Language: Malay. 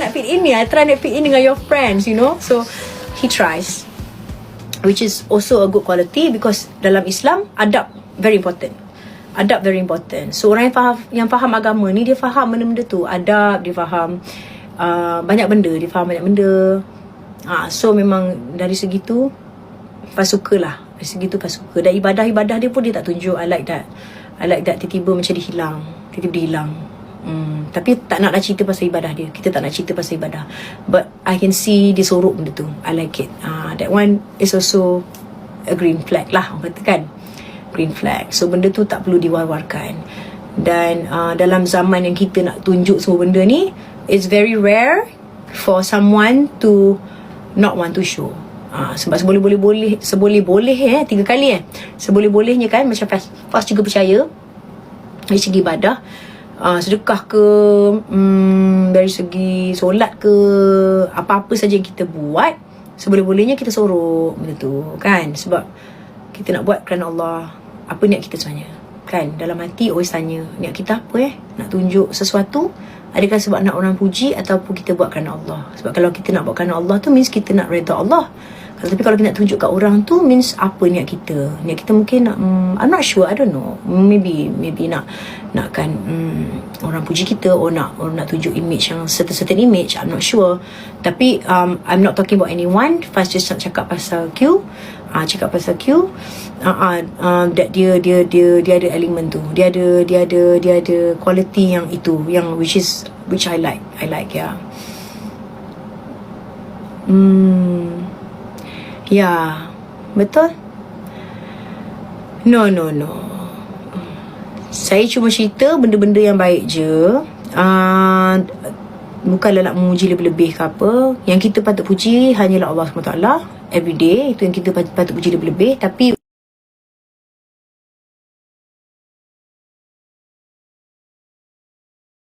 Nak fit in ni, I try nak fit in dengan your friends, you know. So he tries, which is also a good quality, because dalam Islam adab very important. Adab very important. So orang yang faham agama ni, dia faham benda-benda tu. Adab, dia faham banyak benda, dia faham banyak benda. So memang dari segitu Fasuka lah. Dari segitu Fasuka. Dan ibadah-ibadah dia pun dia tak tunjuk. I like that. Tiba-tiba macam dia hilang. Tiba-tiba dia hilang. Tapi tak nak cerita pasal ibadah dia. Kita tak nak cerita pasal ibadah. But I can see dia sorok benda tu. I like it. That one is also a green flag lah, orang kata kan. Green flag. So benda tu tak perlu diwar-warkan. Dan dalam zaman yang kita nak tunjuk semua benda ni, it's very rare for someone to not want to show. Sebab seboleh-boleh 3 kali seboleh-bolehnya kan, macam Fas juga percaya dari segi ibadah, sedekah ke, dari segi solat ke, apa-apa saja yang kita buat, seboleh-bolehnya kita sorok benda tu kan. Sebab kita nak buat kerana Allah. Apa niat kita sebenarnya kan? Dalam hati always tanya, niat kita apa nak tunjuk sesuatu, adakah sebab nak orang puji ataupun kita buat kerana Allah? Sebab kalau kita nak buat kerana Allah tu means kita nak redha Allah. Tapi kalau kita nak tunjuk kat orang tu means apa niat kita? Niat kita mungkin nak I'm not sure, I don't know. Maybe nakkan orang puji kita, or nak tunjuk image yang certain image, I'm not sure. Tapi I'm not talking about anyone. First just nak cakap pasal Q. That dia ada elemen tu. Dia ada quality yang itu, yang which I like ya. Ya, betul? No. Saya cuma cerita benda-benda yang baik je. Bukanlah nak memuji lebih-lebih ke apa. Yang kita patut puji hanyalah Allah SWT every day. Itu yang kita patut puji lebih-lebih. Tapi